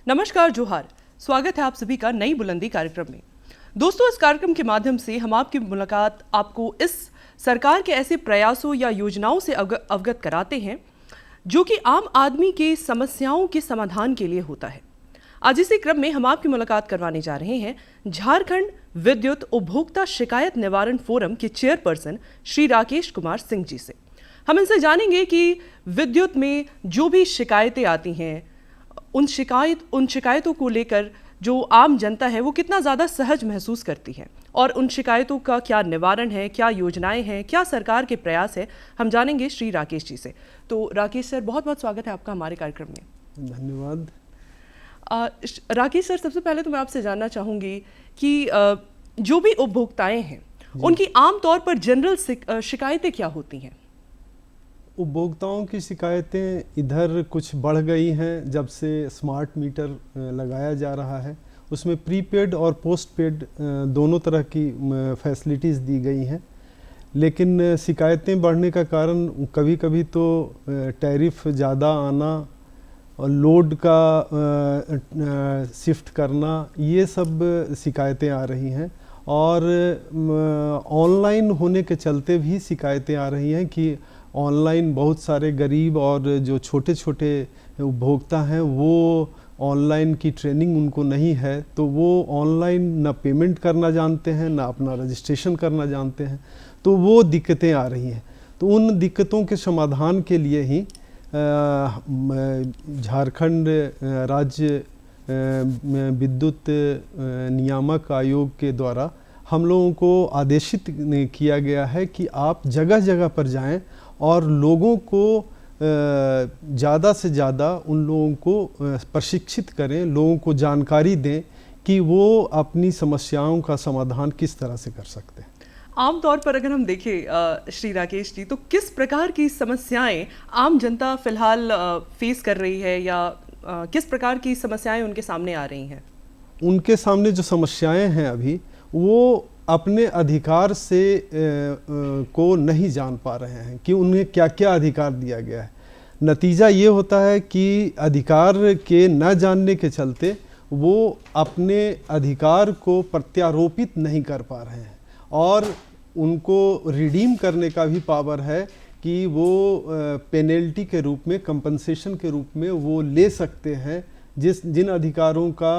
नमस्कार, जोहार। स्वागत है आप सभी का नई बुलंदी कार्यक्रम में। दोस्तों, इस कार्यक्रम के माध्यम से हम आपकी मुलाकात आपको इस सरकार के ऐसे प्रयासों या योजनाओं से अवगत कराते हैं जो कि आम आदमी के समस्याओं के समाधान के लिए होता है। आज इसी क्रम में हम आपकी मुलाकात करवाने जा रहे हैं झारखंड विद्युत उपभोक्ता शिकायत निवारण फोरम के चेयरपर्सन श्री राकेश कुमार सिंह जी से। हम इनसे जानेंगे कि विद्युत में जो भी शिकायतें आती हैं, उन शिकायतों को लेकर जो आम जनता है वो कितना ज़्यादा सहज महसूस करती है और उन शिकायतों का क्या निवारण है, क्या योजनाएं हैं, क्या सरकार के प्रयास है, हम जानेंगे श्री राकेश जी से। तो राकेश सर, बहुत बहुत स्वागत है आपका हमारे कार्यक्रम में। धन्यवाद। राकेश सर, सबसे पहले तो मैं आपसे जानना चाहूँगी कि जो भी उपभोक्ताएं हैं उनकी आम तौर पर जनरल शिकायतें क्या होती हैं? उपभोक्ताओं की शिकायतें इधर कुछ बढ़ गई हैं जब से स्मार्ट मीटर लगाया जा रहा है। उसमें प्रीपेड और पोस्टपेड दोनों तरह की फैसिलिटीज़ दी गई हैं, लेकिन शिकायतें बढ़ने का कारण कभी कभी तो टैरिफ ज़्यादा आना और लोड का शिफ्ट करना, ये सब शिकायतें आ रही हैं। और ऑनलाइन होने के चलते भी शिकायतें आ रही हैं कि ऑनलाइन बहुत सारे गरीब और जो छोटे छोटे उपभोक्ता हैं वो ऑनलाइन की ट्रेनिंग उनको नहीं है, तो वो ऑनलाइन ना पेमेंट करना जानते हैं ना अपना रजिस्ट्रेशन करना जानते हैं, तो वो दिक्कतें आ रही हैं। तो उन दिक्कतों के समाधान के लिए ही झारखंड राज्य विद्युत नियामक आयोग के द्वारा हम लोगों को आदेशित किया गया है कि आप जगह जगह पर जाएं और लोगों को ज़्यादा से ज़्यादा उन लोगों को प्रशिक्षित करें, लोगों को जानकारी दें कि वो अपनी समस्याओं का समाधान किस तरह से कर सकते हैं। आमतौर पर अगर हम देखें श्री राकेश जी, तो किस प्रकार की समस्याएं आम जनता फिलहाल फेस कर रही है या किस प्रकार की समस्याएं उनके सामने आ रही हैं? उनके सामने जो समस्याएं हैं अभी, वो अपने अधिकार से को नहीं जान पा रहे हैं कि उन्हें क्या क्या अधिकार दिया गया है। नतीजा ये होता है कि अधिकार के न जानने के चलते वो अपने अधिकार को प्रत्यारोपित नहीं कर पा रहे हैं और उनको रिडीम करने का भी पावर है कि वो पेनल्टी के रूप में, कंपनसेशन के रूप में वो ले सकते हैं जिन अधिकारों का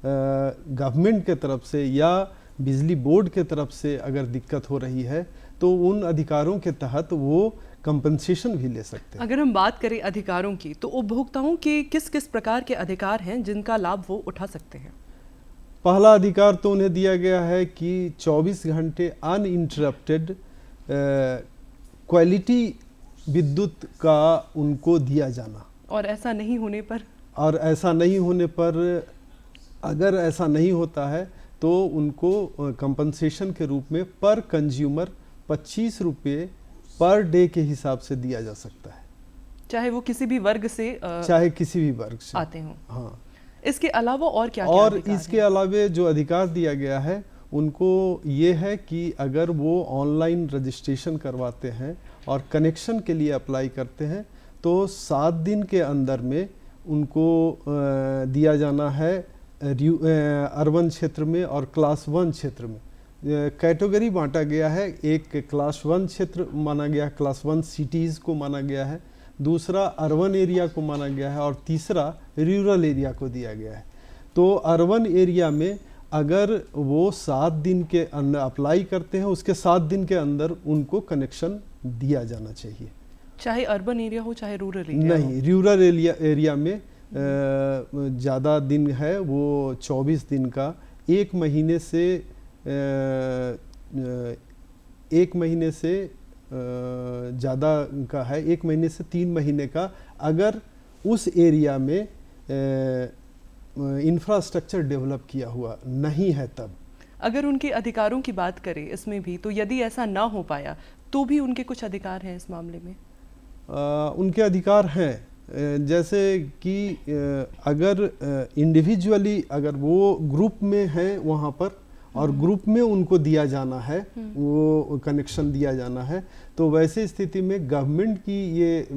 गवर्नमेंट के तरफ से या बिजली बोर्ड के तरफ से अगर दिक्कत हो रही है तो उन अधिकारों के तहत वो कंपनसेशन भी ले सकते हैं। अगर हम बात करें अधिकारों की, तो उपभोक्ताओं के किस किस प्रकार के अधिकार हैं जिनका लाभ वो उठा सकते हैं? पहला अधिकार तो उन्हें दिया गया है कि 24 घंटे अनइंटरप्टेड क्वालिटी विद्युत का उनको दिया जाना। और ऐसा नहीं होने पर अगर ऐसा नहीं होता है तो उनको कंपनसेशन के रूप में पर कंज्यूमर 25 रुपये पर डे के हिसाब से दिया जा सकता है, चाहे वो किसी भी वर्ग से आते हों। हाँ, इसके अलावा और क्या और इसके अलावा जो अधिकार दिया गया है उनको ये है कि अगर वो ऑनलाइन रजिस्ट्रेशन करवाते हैं और कनेक्शन के लिए अप्लाई करते हैं तो 7 दिन के अंदर में उनको दिया जाना है। अर्बन क्षेत्र में और क्लास 1 क्षेत्र में कैटेगरी बांटा गया है। एक क्लास 1 क्षेत्र माना गया, क्लास 1 सिटीज़ को माना गया है, दूसरा अर्बन एरिया को माना गया है और तीसरा रूरल एरिया को दिया गया है। तो अर्बन एरिया में अगर वो 7 दिन के अंदर अप्लाई करते हैं, उसके 7 दिन के अंदर उनको कनेक्शन दिया जाना चाहिए, चाहे अर्बन एरिया हो चाहे रूरल एरिया नहीं। रूरल एरिया में ज़्यादा दिन है, वो 24 दिन का, 1 महीने से ज़्यादा का है, 1 महीने से 3 महीने का, अगर उस एरिया में इंफ्रास्ट्रक्चर डेवलप किया हुआ नहीं है तब। अगर उनके अधिकारों की बात करें इसमें भी, तो यदि ऐसा ना हो पाया तो भी उनके कुछ अधिकार हैं इस मामले में? उनके अधिकार हैं, जैसे कि अगर इंडिविजुअली अगर वो ग्रुप में हैं वहाँ पर और ग्रुप में उनको दिया जाना है, वो कनेक्शन दिया जाना है, तो वैसे स्थिति में गवर्नमेंट की ये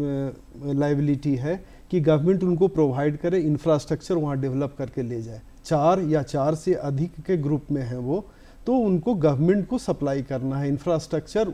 लायबिलिटी है कि गवर्नमेंट उनको प्रोवाइड करे, इंफ्रास्ट्रक्चर वहाँ डेवलप करके ले जाए। 4 या 4 से अधिक के ग्रुप में हैं वो, तो उनको गवर्नमेंट को सप्लाई करना है, इंफ्रास्ट्रक्चर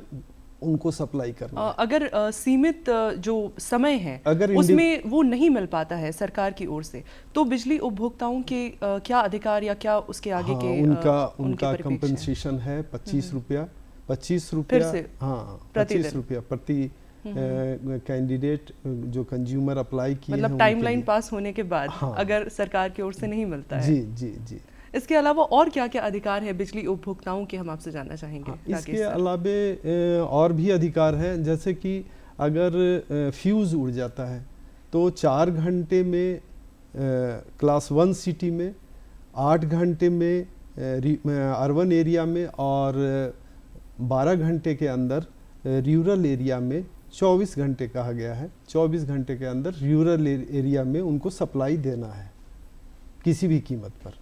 उनको सप्लाई करना है। अगर सीमित जो समय है अगर उसमें वो नहीं मिल पाता है सरकार की ओर से, तो बिजली उपभोक्ताओं के क्या अधिकार या क्या उसके आगे के उनका कंपनसेशन है 25 रुपया, 25 रुपया, हाँ 25 रुपया प्रति कैंडिडेट जो कंज्यूमर अप्लाई किए, मतलब टाइमलाइन पास होने के बाद अगर सरकार की ओर से नहीं मिलता है। जी जी जी। इसके अलावा और क्या क्या अधिकार है बिजली उपभोक्ताओं के, हम आपसे जानना चाहेंगे। इसके अलावा और भी अधिकार हैं, जैसे कि अगर फ्यूज़ उड़ जाता है तो 4 घंटे में क्लास 1 सिटी में, 8 घंटे में अर्बन एरिया में, और 12 घंटे के अंदर रूरल एरिया में, 24 घंटे कहा गया है, 24 घंटे के अंदर रूरल एरिया में उनको सप्लाई देना है किसी भी कीमत पर।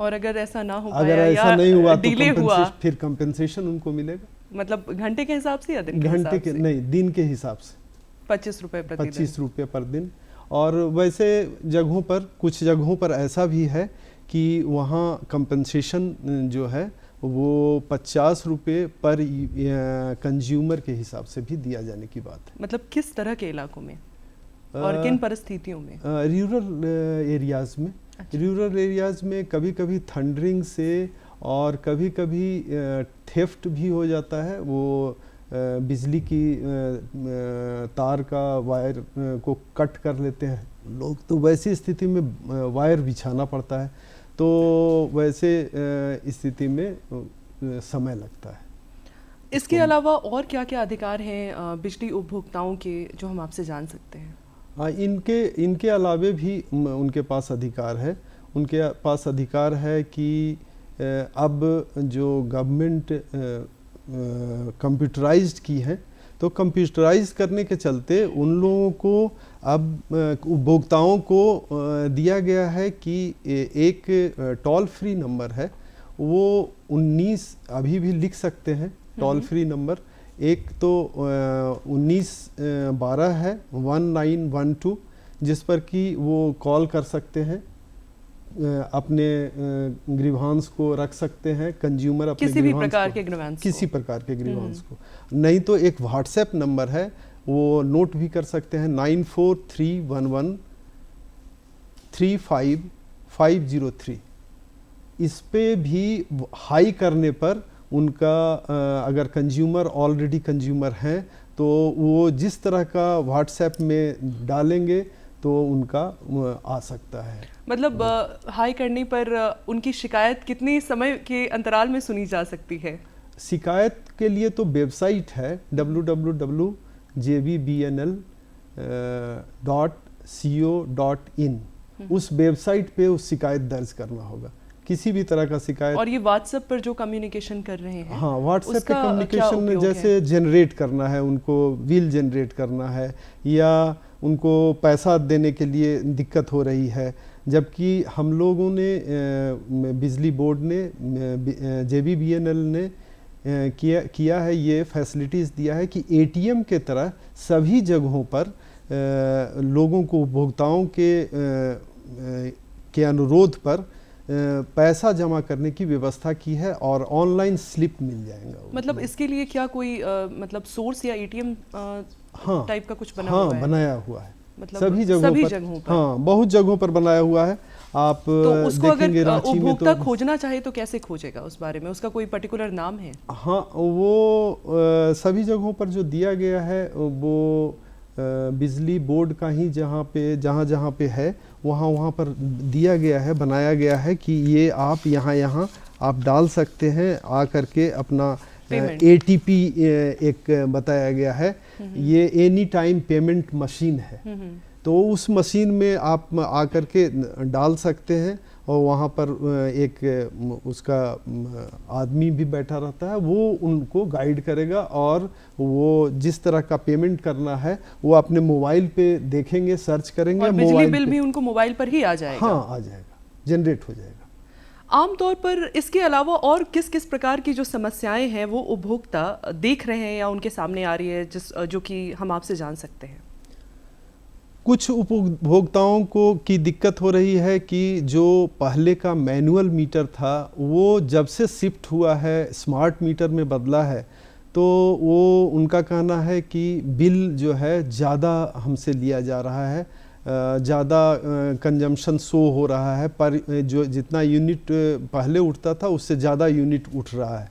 और अगर ऐसा ना हो, अगर ऐसा नहीं हुआ तो फिर कंपेंसेशन उनको मिलेगा। मतलब घंटे के हिसाब से या दिन के घंटे के नहीं, दिन के हिसाब से 25 रुपए प्रति दिन। 25 रुपये पर दिन। और वैसे जगहों पर, कुछ जगहों पर ऐसा भी है कि वहाँ कंपेंसेशन जो है वो 50 रुपये पर कंज्यूमर के हिसाब से भी दिया जाने की बात है। मतलब किस तरह के इलाकों में और किन परिस्थितियों में? रूरल एरियाज़ में। अच्छा। रूरल एरियाज़ में कभी कभी थंडरिंग से और कभी कभी थेफ्ट भी हो जाता है, वो बिजली की तार का वायर को कट कर लेते हैं लोग, तो वैसी स्थिति में वायर बिछाना पड़ता है, तो वैसे स्थिति में समय लगता है। इसके अलावा और क्या क्या अधिकार हैं बिजली उपभोक्ताओं के जो हम आपसे जान सकते हैं? इनके अलावे भी उनके पास अधिकार है। उनके पास अधिकार है कि अब जो गवर्नमेंट कंप्यूटराइज्ड की है, तो कंप्यूटराइज करने के चलते उन लोगों को अब उपभोक्ताओं को दिया गया है कि एक टोल फ्री नंबर है, वो 19 अभी भी लिख सकते हैं टोल फ्री नंबर। एक तो 1912 है 1912, जिस पर कि वो कॉल कर सकते हैं, अपने ग्रीवांस को रख सकते हैं, कंज्यूमर अपने किसी भी प्रकार के ग्रीवांस, किसी प्रकार के ग्रीवांस को। नहीं तो एक व्हाट्सएप नंबर है, वो नोट भी कर सकते हैं 9431135503। इस पे भी हाई करने पर उनका अगर कंज्यूमर ऑलरेडी कंज्यूमर हैं तो वो जिस तरह का व्हाट्सएप में डालेंगे तो उनका आ सकता है। मतलब हाई करने पर उनकी शिकायत कितनी समय के अंतराल में सुनी जा सकती है? शिकायत के लिए तो वेबसाइट है www.jbbnl.co.in। उस वेबसाइट पे उस शिकायत दर्ज करना होगा, किसी भी तरह का शिकायत। और ये व्हाट्सएप पर जो कम्युनिकेशन कर रहे हैं, हाँ व्हाट्सएप पे कम्युनिकेशन जैसे जनरेट करना है, उनको बिल जनरेट करना है, या उनको पैसा देने के लिए दिक्कत हो रही है, जबकि हम लोगों ने बिजली बोर्ड ने JBBNL ने किया है, ये फैसिलिटीज़ दिया है कि ATM के तरह सभी जगहों पर लोगों को, उपभोक्ताओं के अनुरोध पर पैसा जमा करने की व्यवस्था की है और ऑनलाइन स्लिप मिल जाएगा। मतलब इसके लिए क्या कोई मतलब सोर्स या ATM टाइप का कुछ बना हुआ है? बनाया हुआ है, मतलब सभी जगहों पर। हाँ, बहुत जगहों पर बनाया हुआ है। आप तो उसको देखेंगे अगर उपभोक्ता खोजना चाहे तो कैसे खोजेगा? उस बारे में उसका कोई पर्टिकुलर नाम है? हाँ, वो सभी जगहों पर जो दिया गया है वो बिजली बोर्ड का ही जहाँ पे है वहाँ पर दिया गया है, बनाया गया है कि ये आप यहाँ आप डाल सकते हैं, आ करके अपना ATP एक बताया गया है, ये एनी टाइम पेमेंट मशीन है, तो उस मशीन में आप आकर के डाल सकते हैं और वहाँ पर एक उसका आदमी भी बैठा रहता है, वो उनको गाइड करेगा और वो जिस तरह का पेमेंट करना है वो अपने मोबाइल पे देखेंगे, सर्च करेंगे और बिजली बिल भी उनको मोबाइल पर ही आ जाएगा। हाँ, आ जाएगा, जनरेट हो जाएगा। आमतौर पर इसके अलावा और किस किस प्रकार की जो समस्याएं हैं वो उपभोक्ता देख रहे हैं या उनके सामने आ रही है जो कि हम आपसे जान सकते हैं? कुछ उपभोक्ताओं को की दिक्कत हो रही है कि जो पहले का मैनुअल मीटर था वो जब से शिफ्ट हुआ है स्मार्ट मीटर में बदला है, तो वो उनका कहना है कि बिल जो है ज़्यादा हमसे लिया जा रहा है, ज़्यादा कंजम्पशन शो हो रहा है, पर जो जितना यूनिट पहले उठता था उससे ज़्यादा यूनिट उठ रहा है।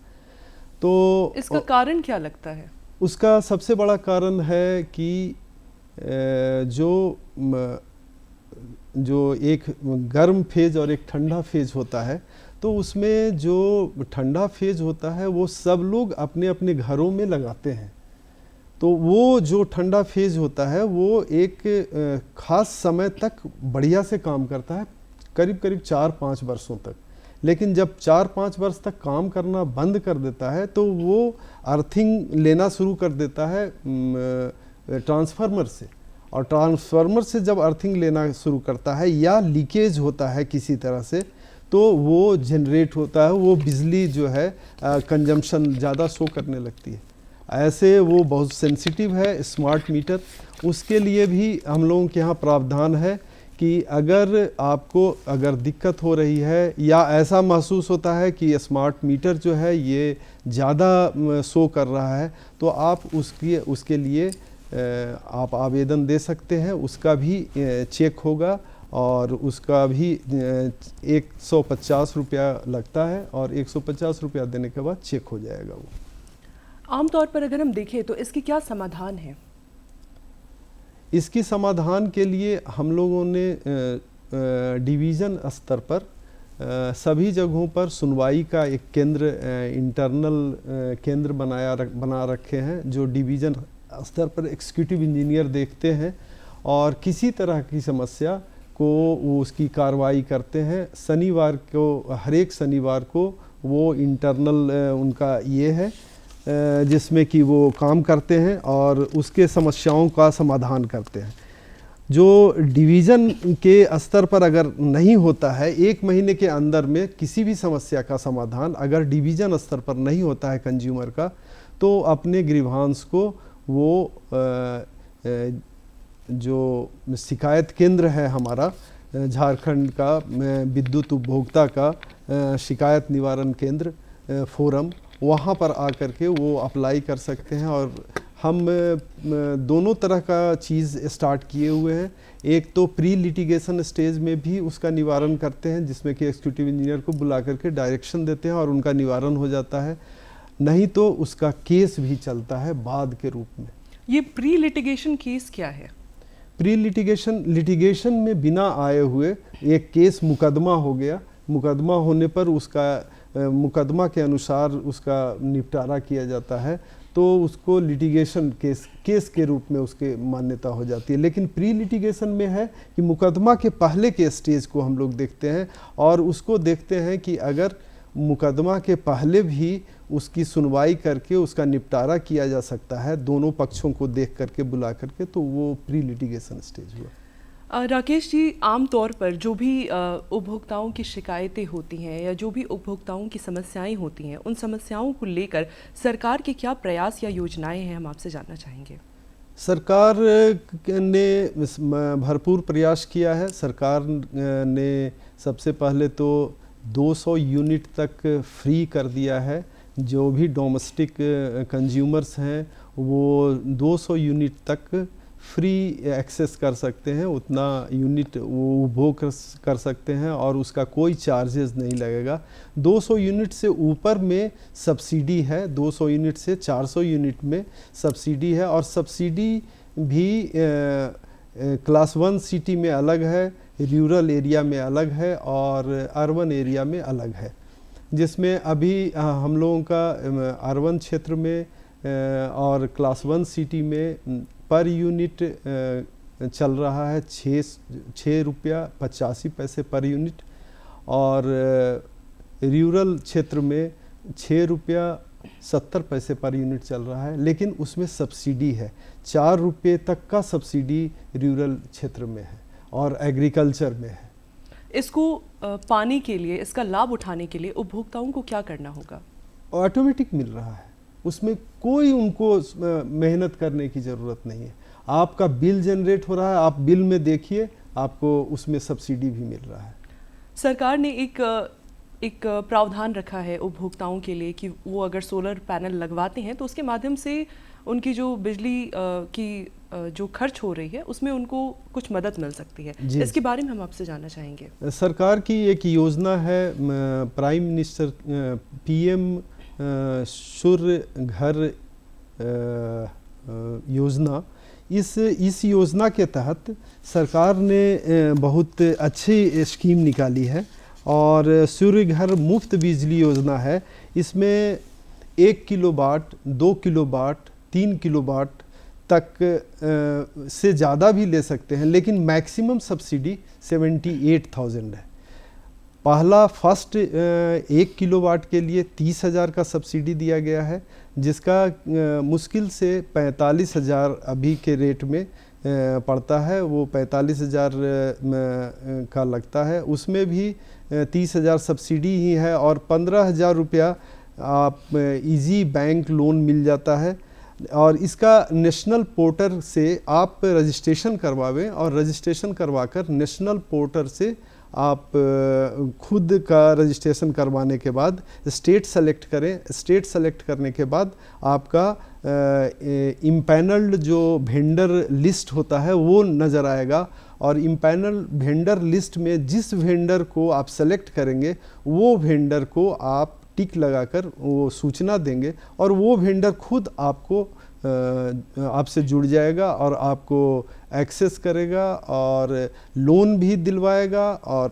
तो इसका कारण क्या लगता है? उसका सबसे बड़ा कारण है कि जो एक गर्म फेज और एक ठंडा फेज होता है, तो उसमें जो ठंडा फेज होता है वो सब लोग अपने अपने घरों में लगाते हैं। तो वो जो ठंडा फेज होता है वो एक ख़ास समय तक बढ़िया से काम करता है, करीब करीब 4-5 वर्षों तक। लेकिन जब 4-5 वर्ष तक काम करना बंद कर देता है तो वो अर्थिंग लेना शुरू कर देता है ट्रांसफार्मर से, और ट्रांसफार्मर से जब अर्थिंग लेना शुरू करता है या लीकेज होता है किसी तरह से, तो वो जनरेट होता है, वो बिजली जो है कंजम्पशन ज़्यादा शो करने लगती है। ऐसे वो बहुत सेंसिटिव है स्मार्ट मीटर। उसके लिए भी हम लोगों के यहाँ प्रावधान है कि अगर दिक्कत हो रही है या ऐसा महसूस होता है कि स्मार्ट मीटर जो है ये ज़्यादा शो कर रहा है, तो आप उसके लिए आप आवेदन दे सकते हैं। उसका भी चेक होगा और उसका भी 150 रुपया लगता है, और 150 रुपया देने के बाद चेक हो जाएगा वो। आमतौर पर अगर हम देखें तो इसकी क्या समाधान है? इसकी समाधान के लिए हम लोगों ने डिवीज़न स्तर पर सभी जगहों पर सुनवाई का एक केंद्र, इंटरनल केंद्र बना रखे हैं, जो डिवीज़न स्तर पर एग्जीक्यूटिव इंजीनियर देखते हैं और किसी तरह की समस्या को वो उसकी कार्रवाई करते हैं। शनिवार को, हर एक शनिवार को वो इंटरनल उनका ये है जिसमें कि वो काम करते हैं और उसके समस्याओं का समाधान करते हैं। जो डिवीज़न के स्तर पर अगर नहीं होता है, 1 महीने के अंदर में किसी भी समस्या का समाधान अगर डिवीज़न स्तर पर नहीं होता है कंज्यूमर का, तो अपने ग्रीवांस को वो जो शिकायत केंद्र है हमारा झारखंड का विद्युत उपभोक्ता का शिकायत निवारण केंद्र फोरम, वहाँ पर आकर के वो अप्लाई कर सकते हैं। और हम दोनों तरह का चीज़ स्टार्ट किए हुए हैं। एक तो प्री लिटिगेशन स्टेज में भी उसका निवारण करते हैं, जिसमें कि एग्जीक्यूटिव इंजीनियर को बुला करके डायरेक्शन देते हैं और उनका निवारण हो जाता है। नहीं तो उसका केस भी चलता है बाद के रूप में। ये प्री लिटिगेशन केस क्या है? प्री लिटिगेशन में बिना आए हुए एक केस मुकदमा हो गया, मुकदमा होने पर उसका मुकदमा के अनुसार उसका निपटारा किया जाता है, तो उसको लिटिगेशन केस के रूप में उसके मान्यता हो जाती है। लेकिन प्री लिटिगेशन में है कि मुकदमा के पहले के स्टेज को हम लोग देखते हैं और उसको देखते हैं कि अगर मुकदमा के पहले भी उसकी सुनवाई करके उसका निपटारा किया जा सकता है, दोनों पक्षों को देख करके बुला करके, तो वो प्री लिटिगेशन स्टेज हुआ। राकेश जी, आमतौर पर जो भी उपभोक्ताओं की शिकायतें होती हैं या जो भी उपभोक्ताओं की समस्याएं होती हैं, उन समस्याओं को लेकर सरकार के क्या प्रयास या योजनाएं हैं, हम आपसे जानना चाहेंगे। सरकार ने भरपूर प्रयास किया है। सरकार ने सबसे पहले तो 200 यूनिट तक फ्री कर दिया है। जो भी डोमेस्टिक कंज्यूमर्स हैं वो 200 यूनिट तक फ्री एक्सेस कर सकते हैं, उतना यूनिट वो उपभोग कर सकते हैं और उसका कोई चार्जेस नहीं लगेगा। 200 यूनिट से ऊपर में सब्सिडी है, 200 यूनिट से 400 यूनिट में सब्सिडी है, और सब्सिडी भी क्लास 1 सिटी में अलग है, रूरल एरिया में अलग है और अर्बन एरिया में अलग है। जिसमें अभी हम लोगों का अर्बन क्षेत्र में और क्लास 1 सिटी में पर यूनिट चल रहा है 6 रुपया 85 पैसे पर यूनिट, और रूरल क्षेत्र में 6 रुपया 70 पैसे पर यूनिट चल रहा है। लेकिन उसमें सब्सिडी है, 4 रुपये तक का सब्सिडी रूरल क्षेत्र में है और एग्रीकल्चर में है। इसको पाने के लिए, इसका लाभ उठाने के लिए उपभोक्ताओं को क्या करना होगा? ऑटोमेटिक मिल रहा है, उसमें कोई उनको मेहनत करने की ज़रूरत नहीं है। आपका बिल जनरेट हो रहा है, आप बिल में देखिए आपको उसमें सब्सिडी भी मिल रहा है। सरकार ने एक प्रावधान रखा है उपभोक्ताओं के लिए कि वो अगर सोलर पैनल लगवाते हैं तो उसके माध्यम से उनकी जो बिजली की जो खर्च हो रही है उसमें उनको कुछ मदद मिल सकती है। इसके बारे में हम आपसे जानना चाहेंगे। सरकार की एक योजना है, प्राइम मिनिस्टर PM सूर्य घर योजना। इस योजना के तहत सरकार ने बहुत अच्छी स्कीम निकाली है और सूर्य घर मुफ्त बिजली योजना है। इसमें 1 किलोवाट, 2 किलोवाट, 3 किलोवाट तक से ज़्यादा भी ले सकते हैं, लेकिन मैक्सिमम सब्सिडी 78,000 है। पहला फर्स्ट 1 किलोवाट के लिए 30,000 का सब्सिडी दिया गया है, जिसका मुश्किल से 45,000 अभी के रेट में पड़ता है, वो 45,000 का लगता है। उसमें भी 30,000 सब्सिडी ही है और 15,000 रुपया आप इजी बैंक लोन मिल जाता है। और इसका नेशनल पोर्टल से आप रजिस्ट्रेशन करवावें और रजिस्ट्रेशन करवाकर नेशनल पोर्टल से आप खुद का रजिस्ट्रेशन करवाने के बाद स्टेट सेलेक्ट करें। स्टेट सेलेक्ट करने के बाद आपका इम्पैनल्ड जो वेंडर लिस्ट होता है वो नज़र आएगा और इम्पैनल वेंडर लिस्ट में जिस वेंडर को आप सेलेक्ट करेंगे वो वेंडर को आप टिक लगाकर वो सूचना देंगे और वो वेंडर खुद आपको आपसे जुड़ जाएगा और आपको एक्सेस करेगा और लोन भी दिलवाएगा। और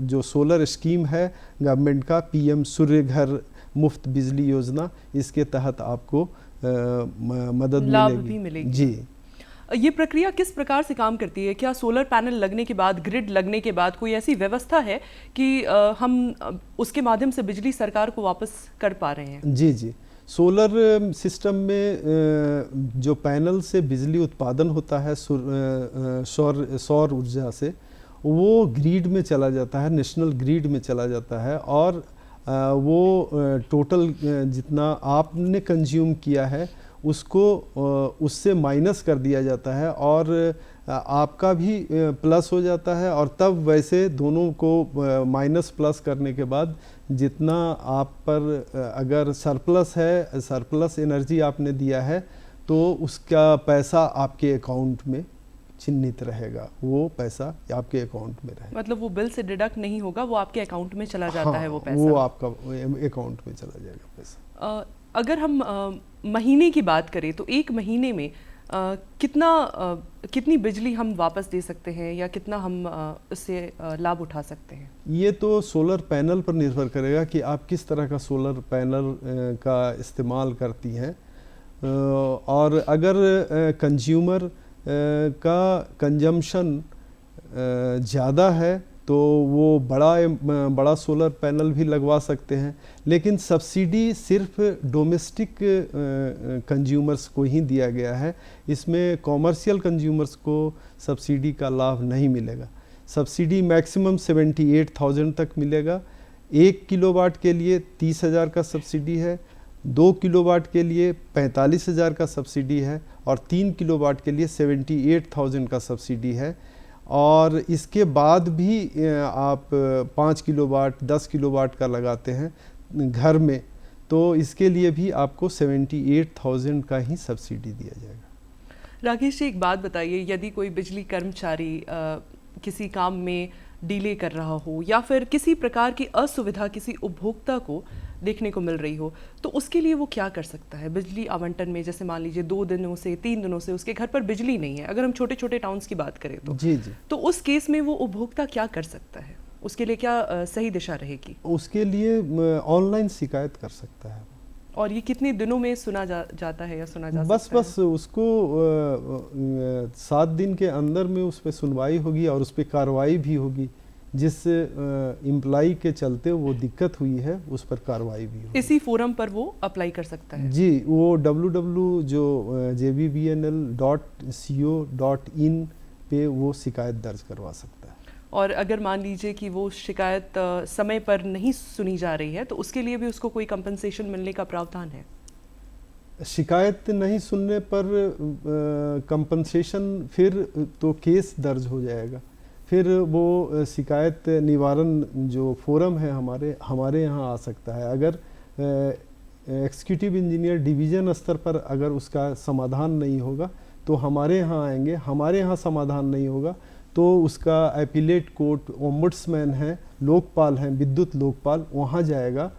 जो सोलर स्कीम है गवर्नमेंट का PM सूर्य घर मुफ्त बिजली योजना, इसके तहत आपको मदद मिलेगी। जी, ये प्रक्रिया किस प्रकार से काम करती है? क्या सोलर पैनल लगने के बाद, ग्रिड लगने के बाद कोई ऐसी व्यवस्था है कि हम उसके माध्यम से बिजली सरकार को वापस कर पा रहे हैं? जी जी, सोलर सिस्टम में जो पैनल से बिजली उत्पादन होता है सौर ऊर्जा से, वो ग्रिड में चला जाता है, नेशनल ग्रिड में चला जाता है और वो टोटल जितना आपने कंज्यूम किया है उसको उससे माइनस कर दिया जाता है और आपका भी प्लस हो जाता है। और तब वैसे दोनों को माइनस प्लस करने के बाद जितना आप पर अगर सरप्लस है, सरप्लस एनर्जी आपने दिया है, तो उसका पैसा आपके अकाउंट में चिन्हित रहेगा, वो पैसा आपके अकाउंट में रहेगा। मतलब वो बिल से डिडक्ट नहीं होगा, वो आपके अकाउंट में चला जाता है वो पैसा? वो आपका अकाउंट में चला जाएगा पैसा। अगर हम महीने की बात करें तो एक महीने में कितनी बिजली हम वापस दे सकते हैं या कितना हम इससे लाभ उठा सकते हैं? ये तो सोलर पैनल पर निर्भर करेगा कि आप किस तरह का सोलर पैनल का इस्तेमाल करती हैं। और अगर कंज्यूमर का कंजम्पशन ज़्यादा है तो वो बड़ा सोलर पैनल भी लगवा सकते हैं, लेकिन सब्सिडी सिर्फ डोमेस्टिक कंज्यूमर्स को ही दिया गया है। इसमें कॉमर्शियल कंज्यूमर्स को सब्सिडी का लाभ नहीं मिलेगा। सब्सिडी मैक्सिमम 78,000 तक मिलेगा। 1 किलोवाट के लिए 30,000 का सब्सिडी है, 2 किलोवाट के लिए 45,000 का सब्सिडी है और 3 किलोवाट के लिए 78,000 का सब्सिडी है। और इसके बाद भी आप 5 किलोवाट 10 किलोवाट का लगाते हैं घर में, तो इसके लिए भी आपको 78,000 का ही सब्सिडी दिया जाएगा। राकेश जी, एक बात बताइए, यदि कोई बिजली कर्मचारी किसी काम में डिले कर रहा हो या फिर किसी प्रकार की असुविधा किसी उपभोक्ता को देखने को मिल रही हो, तो उसके लिए वो क्या कर सकता है बिजली आवंटन में? जैसे मान लीजिए 2 दिनों से 3 दिनों से उसके घर पर बिजली नहीं है, अगर हम छोटे छोटे टाउन्स की बात करें तो जी जी, तो उस केस में वो उपभोक्ता क्या कर सकता है? उसके लिए क्या सही दिशा रहेगी? उसके लिए ऑनलाइन शिकायत कर सकता है। और ये कितने दिनों में सुना जाता है या सुना जा सकता है? बस उसको 7 दिन के अंदर में उस पर सुनवाई होगी और उस पर कार्रवाई भी होगी। जिस एम्प्लॉई के चलते वो दिक्कत हुई है उस पर कार्रवाई भी होगी। इसी फोरम पर वो अप्लाई कर सकता है? जी, वो jbbnl.co.in पे वो शिकायत दर्ज करवा सकता है। और अगर मान लीजिए कि वो शिकायत समय पर नहीं सुनी जा रही है तो उसके लिए भी उसको कोई कंपनसेशन मिलने का प्रावधान है? शिकायत नहीं सुनने पर कंपनसेशन फिर तो केस दर्ज हो जाएगा, फिर वो शिकायत निवारण जो फोरम है हमारे यहाँ आ सकता है। अगर एग्जीक्यूटिव इंजीनियर डिवीज़न स्तर पर अगर उसका समाधान नहीं होगा तो हमारे यहाँ आएंगे, हमारे यहाँ समाधान नहीं होगा तो उसका एपीलेट कोर्ट, ओम्बुड्समैन है, लोकपाल हैं, विद्युत लोकपाल, वहाँ जाएगा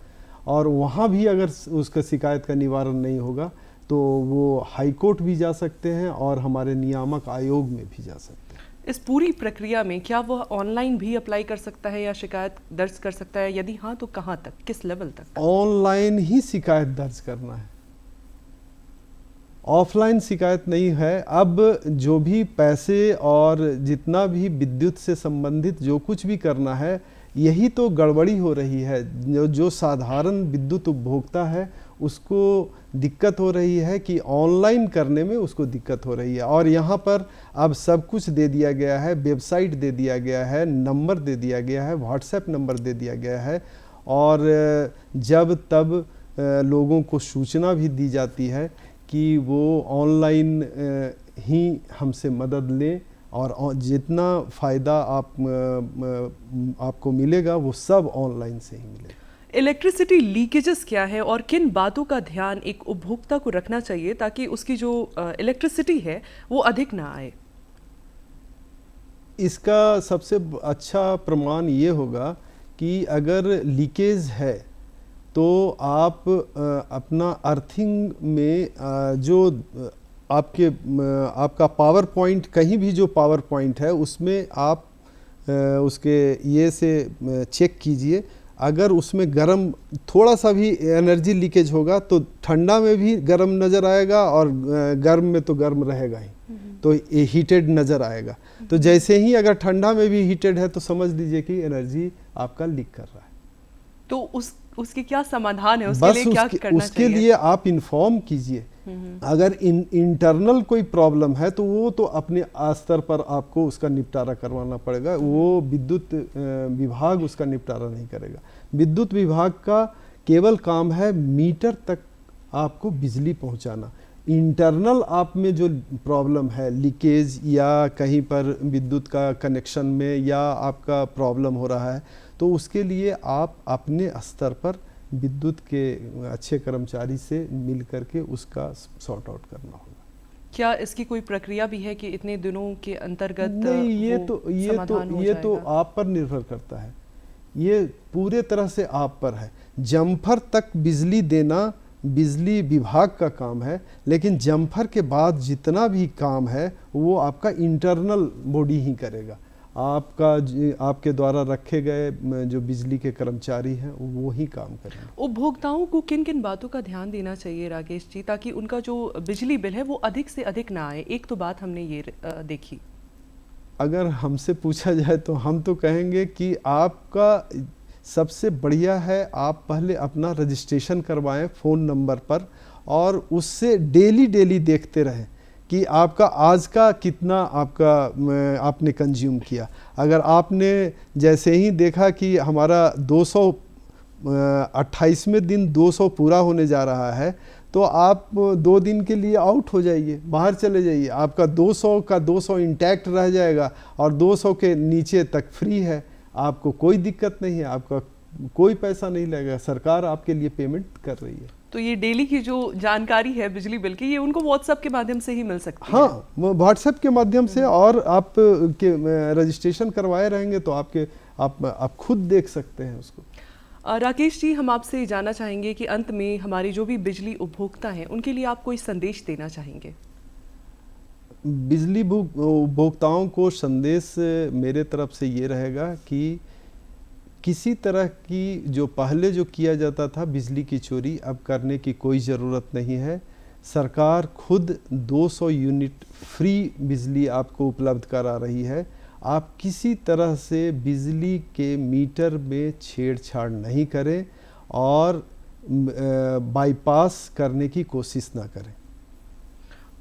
और वहाँ भी अगर उसका शिकायत का निवारण नहीं होगा तो वो हाई कोर्ट भी जा सकते हैं और हमारे नियामक आयोग में भी जा सकते हैं। इस पूरी प्रक्रिया में क्या वह ऑनलाइन भी अप्लाई कर सकता है या शिकायत दर्ज कर सकता है? यदि हाँ तो कहाँ तक, किस लेवल तक? ऑनलाइन ही शिकायत दर्ज करना है, ऑफलाइन शिकायत नहीं है। अब जो भी पैसे और जितना भी विद्युत से संबंधित जो कुछ भी करना है, यही तो गड़बड़ी हो रही है। जो साधारण विद्युत उपभोक्ता है उसको दिक्कत हो रही है कि ऑनलाइन करने में उसको दिक्कत हो रही है। और यहाँ पर अब सब कुछ दे दिया गया है, वेबसाइट दे दिया गया है, नंबर दे दिया गया है, व्हाट्सएप नंबर दे दिया गया है और जब तब लोगों को सूचना भी दी जाती है कि वो ऑनलाइन ही हमसे मदद लें और जितना फ़ायदा आपको मिलेगा वो सब ऑनलाइन से ही मिलेगा। इलेक्ट्रिसिटी लीकेजेस क्या है और किन बातों का ध्यान एक उपभोक्ता को रखना चाहिए ताकि उसकी जो इलेक्ट्रिसिटी है वो अधिक ना आए? इसका सबसे अच्छा प्रमाण ये होगा कि अगर लीकेज है तो आप अपना अर्थिंग में जो आपका पावर पॉइंट, कहीं भी जो पावर पॉइंट है उसमें आप उसके ये से चेक कीजिए। अगर उसमें गर्म थोड़ा सा भी एनर्जी लीकेज होगा तो ठंडा में भी गर्म नज़र आएगा और गर्म में तो गर्म रहेगा ही, तो ये हीटेड नज़र आएगा। तो जैसे ही अगर ठंडा में भी हीटेड है तो समझ लीजिए कि एनर्जी आपका लीक कर रहा है। तो उसके क्या समाधान है, उसके लिए क्या करना उसके चाहिए? लिए आप इन्फॉर्म कीजिए। अगर इंटरनल कोई प्रॉब्लम है तो वो तो अपने स्तर पर आपको उसका निपटारा करवाना पड़ेगा, वो विद्युत विभाग उसका निपटारा नहीं करेगा। विद्युत विभाग का केवल काम है मीटर तक आपको बिजली पहुंचाना। इंटरनल आप में जो प्रॉब्लम है, लीकेज या कहीं पर विद्युत का कनेक्शन में या आपका प्रॉब्लम हो रहा है, तो उसके लिए आप अपने स्तर पर विद्युत के अच्छे कर्मचारी से मिल करके उसका सॉर्ट आउट करना होगा। क्या इसकी कोई प्रक्रिया भी है कि इतने दिनों के अंतर्गत? नहीं, ये तो आप पर निर्भर करता है, ये पूरे तरह से आप पर है। जम्फर तक बिजली देना बिजली विभाग का काम है, लेकिन जम्फर के बाद जितना भी काम है वो आपका इंटरनल बॉडी ही करेगा। आपके द्वारा रखे गए जो बिजली के कर्मचारी हैं वो ही काम करेंगे। उपभोक्ताओं को किन किन बातों का ध्यान देना चाहिए राकेश जी, ताकि उनका जो बिजली बिल है वो अधिक से अधिक ना आए? एक तो बात हमने ये देखी, अगर हमसे पूछा जाए तो हम तो कहेंगे कि आपका सबसे बढ़िया है आप पहले अपना रजिस्ट्रेशन करवाएं फ़ोन नंबर पर और उससे डेली देखते रहें कि आपका आज का कितना आपने कंज्यूम किया। अगर आपने जैसे ही देखा कि हमारा 228वें दिन 200 पूरा होने जा रहा है तो आप 2 दिन के लिए आउट हो जाइए, बाहर चले जाइए, आपका 200 का 200 इंटैक्ट रह जाएगा और 200 के नीचे तक फ्री है, आपको कोई दिक्कत नहीं है, आपका कोई पैसा नहीं लगेगा, सरकार आपके लिए पेमेंट कर रही है। तो ये डेली की जो जानकारी है बिजली बिल की, ये उनको व्हाट्सएप के माध्यम से ही मिल सकती है? हाँ, व्हाट्सएप के माध्यम से, और आप के रजिस्ट्रेशन करवाए रहेंगे तो आप खुद देख सकते हैं उसको। राकेश जी, हम आपसे जानना चाहेंगे कि अंत में हमारे जो भी बिजली उपभोक्ता हैं उनके लिए आप कोई संदेश देना चाहेंगे? बिजली उपभोक्ताओं को संदेश मेरे तरफ से ये रहेगा कि किसी तरह की जो पहले जो किया जाता था बिजली की चोरी, अब करने की कोई ज़रूरत नहीं है। सरकार खुद 200 यूनिट फ्री बिजली आपको उपलब्ध करा रही है। आप किसी तरह से बिजली के मीटर में छेड़छाड़ नहीं करें और बाईपास करने की कोशिश ना करें।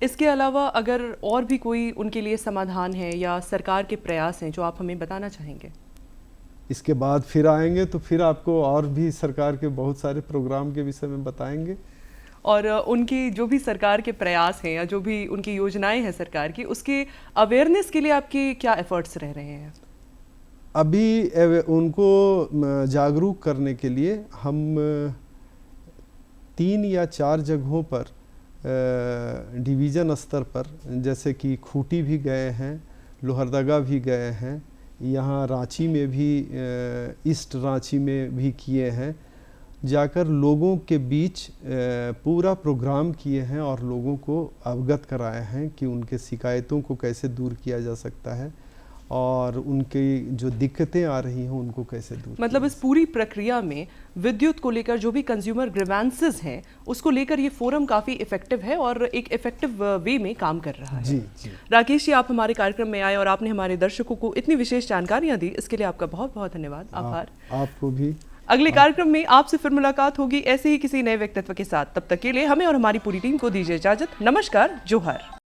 इसके अलावा अगर और भी कोई उनके लिए समाधान है या सरकार के प्रयास हैं जो आप हमें बताना चाहेंगे? इसके बाद फिर आएंगे तो फिर आपको और भी सरकार के बहुत सारे प्रोग्राम के विषय में बताएंगे। और उनकी जो भी सरकार के प्रयास हैं या जो भी उनकी योजनाएं हैं सरकार की, उसके अवेयरनेस के लिए आपके क्या एफर्ट्स रह रहे हैं? अभी उनको जागरूक करने के लिए हम 3 या 4 जगहों पर डिवीज़न स्तर पर, जैसे कि खूंटी भी गए हैं, लोहरदगा भी गए हैं, यहाँ रांची में भी ईस्ट रांची में भी किए हैं, जाकर लोगों के बीच पूरा प्रोग्राम किए हैं और लोगों को अवगत कराए हैं कि उनके शिकायतों को कैसे दूर किया जा सकता है और उनकी जो दिक्कतें आ रही हैं उनको कैसे दूर। मतलब इस पूरी प्रक्रिया में विद्युत को लेकर जो भी कंज्यूमर ग्रीवेंसेस हैं उसको लेकर ये फोरम काफ़ी इफेक्टिव है और एक इफेक्टिव वे में काम कर रहा है। जी। राकेश जी, आप हमारे कार्यक्रम में आए और आपने हमारे दर्शकों को इतनी विशेष जानकारियाँ दी, इसके लिए आपका बहुत बहुत धन्यवाद, आभार। आपको भी। अगले कार्यक्रम में आपसे फिर मुलाकात होगी ऐसे ही किसी नए व्यक्तित्व के साथ। तब तक के लिए हमें और हमारी पूरी टीम को दीजिए इजाजत। नमस्कार, जोहार।